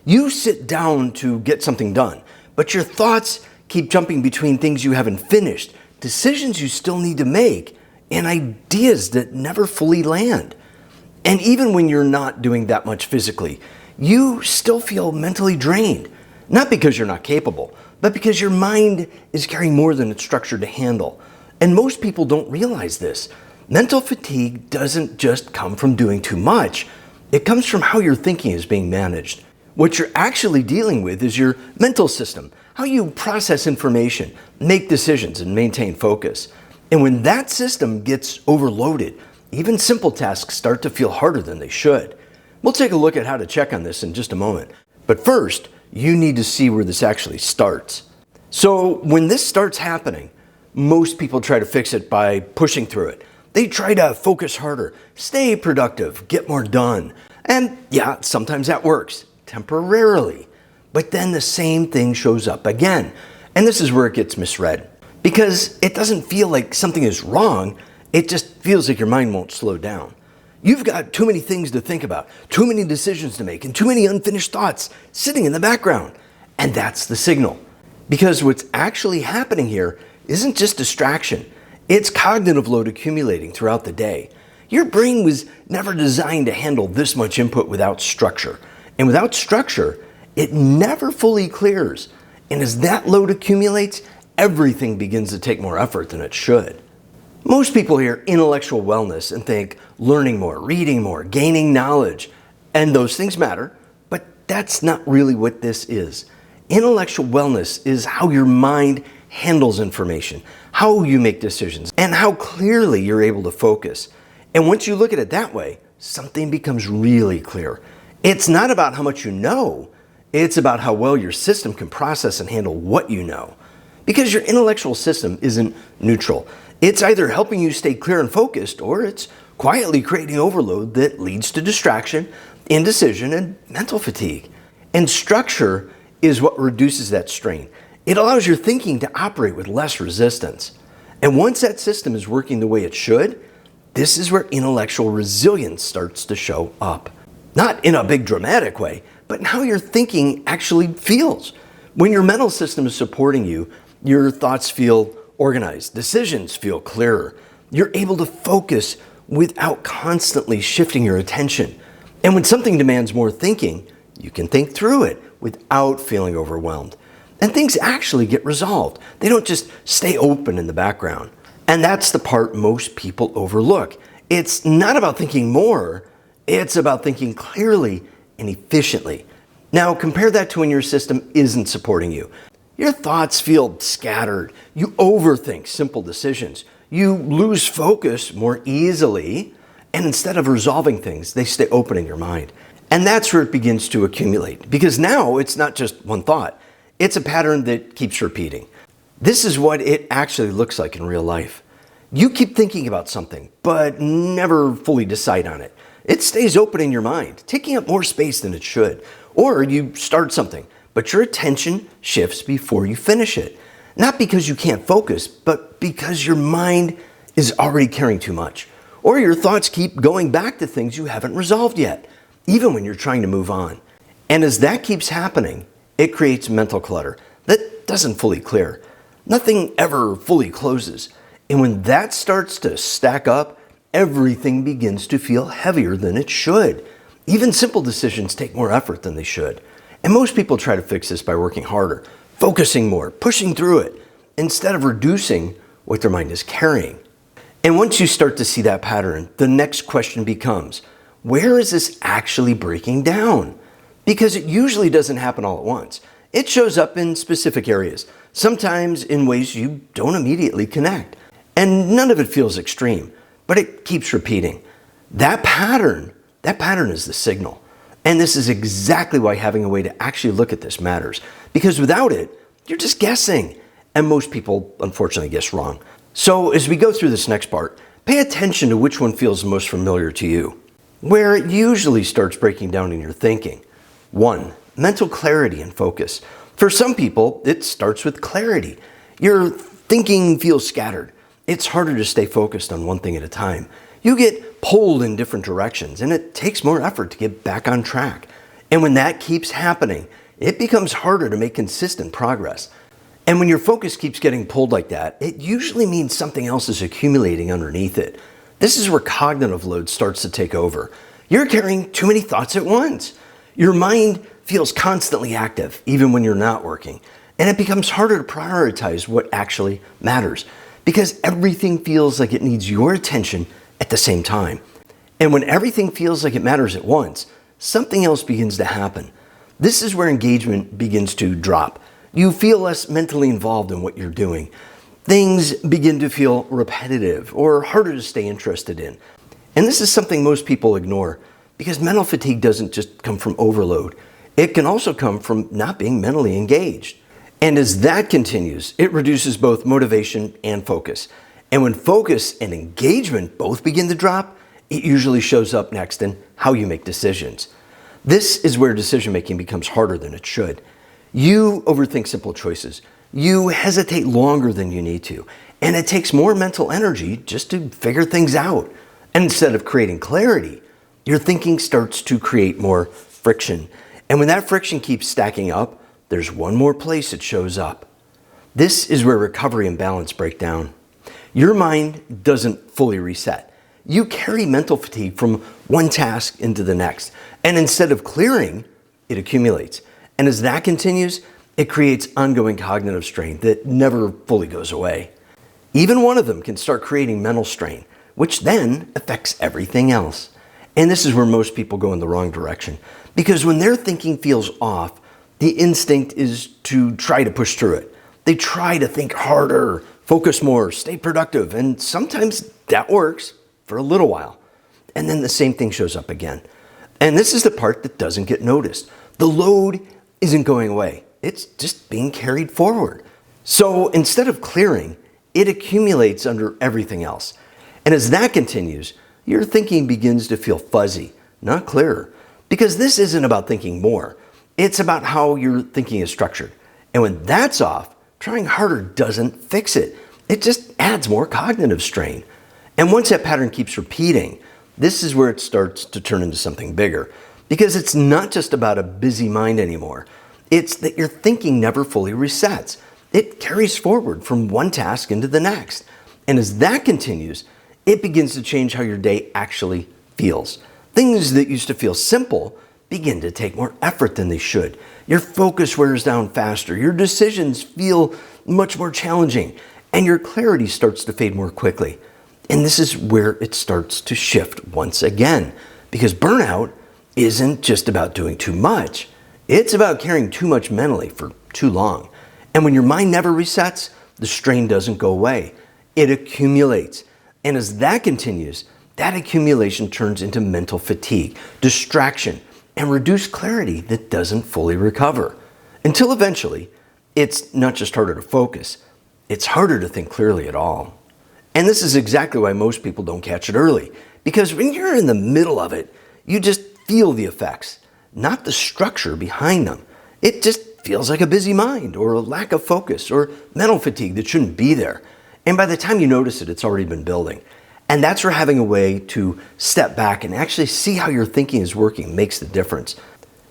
You sit down to get something done, but your thoughts keep jumping between things you haven't finished, decisions you still need to make, and ideas that never fully land. And even when you're not doing that much physically, you still feel mentally drained. Not because you're not capable, but because your mind is carrying more than it's structured to handle. And most people don't realize this. Mental fatigue doesn't just come from doing too much. It comes from how your thinking is being managed. What you're actually dealing with is your mental system, how you process information, make decisions, and maintain focus. And when that system gets overloaded, even simple tasks start to feel harder than they should. We'll take a look at how to check on this in just a moment. But first, you need to see where this actually starts. So when this starts happening, most people try to fix it by pushing through it. They try to focus harder, stay productive, get more done. And yeah, sometimes that works, temporarily. But then the same thing shows up again. And this is where it gets misread. Because it doesn't feel like something is wrong, it just feels like your mind won't slow down. You've got too many things to think about, too many decisions to make, and too many unfinished thoughts sitting in the background. And that's the signal. Because what's actually happening here isn't just distraction. It's cognitive load accumulating throughout the day. Your brain was never designed to handle this much input without structure. And without structure, it never fully clears. And as that load accumulates, everything begins to take more effort than it should. Most people hear intellectual wellness and think learning more, reading more, gaining knowledge. And those things matter, but that's not really what this is. Intellectual wellness is how your mind handles information, how you make decisions, and how clearly you're able to focus. And once you look at it that way, something becomes really clear. It's not about how much you know, it's about how well your system can process and handle what you know. Because your intellectual system isn't neutral. It's either helping you stay clear and focused, or it's quietly creating overload that leads to distraction, indecision, and mental fatigue. And structure is what reduces that strain. It allows your thinking to operate with less resistance. And once that system is working the way it should, this is where intellectual resilience starts to show up. Not in a big dramatic way, but in how your thinking actually feels. When your mental system is supporting you, your thoughts feel organized, decisions feel clearer. You're able to focus without constantly shifting your attention. And when something demands more thinking, you can think through it without feeling overwhelmed. And things actually get resolved. They don't just stay open in the background. And that's the part most people overlook. It's not about thinking more, it's about thinking clearly and efficiently. Now compare that to when your system isn't supporting you. Your thoughts feel scattered. You overthink simple decisions. You lose focus more easily, and instead of resolving things, they stay open in your mind. And that's where it begins to accumulate, because now it's not just one thought. It's a pattern that keeps repeating. This is what it actually looks like in real life. You keep thinking about something, but never fully decide on it. It stays open in your mind, taking up more space than it should. Or you start something, but your attention shifts before you finish it. Not because you can't focus, but because your mind is already carrying too much. Or your thoughts keep going back to things you haven't resolved yet, even when you're trying to move on. And as that keeps happening, it creates mental clutter that doesn't fully clear. Nothing ever fully closes. And when that starts to stack up, everything begins to feel heavier than it should. Even simple decisions take more effort than they should. And most people try to fix this by working harder, focusing more, pushing through it, instead of reducing what their mind is carrying. And once you start to see that pattern, the next question becomes, where is this actually breaking down? Because it usually doesn't happen all at once. It shows up in specific areas, sometimes in ways you don't immediately connect. And none of it feels extreme, but it keeps repeating. That pattern is the signal. And this is exactly why having a way to actually look at this matters. Because without it, you're just guessing. And most people, unfortunately, guess wrong. So as we go through this next part, pay attention to which one feels most familiar to you. Where it usually starts breaking down in your thinking. 1. Mental clarity and focus. For some people, it starts with clarity. Your thinking feels scattered. It's harder to stay focused on one thing at a time. You get pulled in different directions, and it takes more effort to get back on track. And when that keeps happening, it becomes harder to make consistent progress. And when your focus keeps getting pulled like that, it usually means something else is accumulating underneath it. This is where cognitive load starts to take over. You're carrying too many thoughts at once. Your mind feels constantly active, even when you're not working. And it becomes harder to prioritize what actually matters because everything feels like it needs your attention at the same time. And when everything feels like it matters at once, something else begins to happen. This is where engagement begins to drop. You feel less mentally involved in what you're doing. Things begin to feel repetitive or harder to stay interested in. And this is something most people ignore because mental fatigue doesn't just come from overload. It can also come from not being mentally engaged. And as that continues, it reduces both motivation and focus. And when focus and engagement both begin to drop, it usually shows up next in how you make decisions. This is where decision making becomes harder than it should. You overthink simple choices. You hesitate longer than you need to. And it takes more mental energy just to figure things out. And instead of creating clarity, your thinking starts to create more friction. And when that friction keeps stacking up, there's one more place it shows up. This is where recovery and balance break down. Your mind doesn't fully reset. You carry mental fatigue from one task into the next. And instead of clearing, it accumulates. And as that continues, it creates ongoing cognitive strain that never fully goes away. Even one of them can start creating mental strain, which then affects everything else. And this is where most people go in the wrong direction. Because when their thinking feels off, the instinct is to try to push through it. They try to think harder, focus more, stay productive, and sometimes that works for a little while. And then the same thing shows up again. And this is the part that doesn't get noticed. The load isn't going away. It's just being carried forward. So instead of clearing, it accumulates under everything else. And as that continues, your thinking begins to feel fuzzy, not clearer. Because this isn't about thinking more. It's about how your thinking is structured. And when that's off, trying harder doesn't fix it. It just adds more cognitive strain. And once that pattern keeps repeating, this is where it starts to turn into something bigger. Because it's not just about a busy mind anymore. It's that your thinking never fully resets. It carries forward from one task into the next. And as that continues, it begins to change how your day actually feels. Things that used to feel simple begin to take more effort than they should. Your focus wears down faster. Your decisions feel much more challenging. And your clarity starts to fade more quickly. And this is where it starts to shift once again. Because burnout isn't just about doing too much. It's about carrying too much mentally for too long. And when your mind never resets, the strain doesn't go away. It accumulates. And as that continues, that accumulation turns into mental fatigue, distraction, and reduced clarity that doesn't fully recover. Until eventually, it's not just harder to focus, it's harder to think clearly at all. And this is exactly why most people don't catch it early. Because when you're in the middle of it, you just feel the effects, not the structure behind them. It just feels like a busy mind or a lack of focus or mental fatigue that shouldn't be there. And by the time you notice it, it's already been building. And that's where having a way to step back and actually see how your thinking is working makes the difference.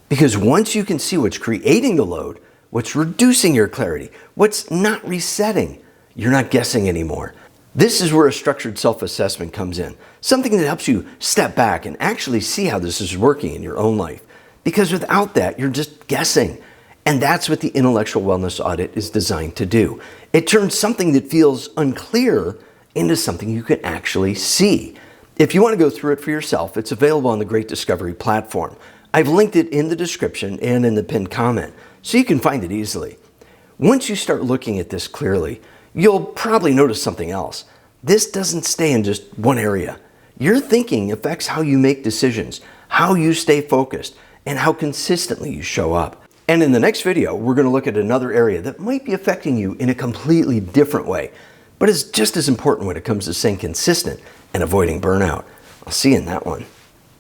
Because once you can see what's creating the load, what's reducing your clarity, what's not resetting, you're not guessing anymore. This is where a structured self-assessment comes in. Something that helps you step back and actually see how this is working in your own life. Because without that, you're just guessing. And that's what the intellectual wellness audit is designed to do. It turns something that feels unclear into something you can actually see. If you want to go through it for yourself, it's available on the Great Discovery platform. I've linked it in the description and in the pinned comment, so you can find it easily. Once you start looking at this clearly, you'll probably notice something else. This doesn't stay in just one area. Your thinking affects how you make decisions, how you stay focused, and how consistently you show up. And in the next video, we're going to look at another area that might be affecting you in a completely different way, but is just as important when it comes to staying consistent and avoiding burnout. I'll see you in that one.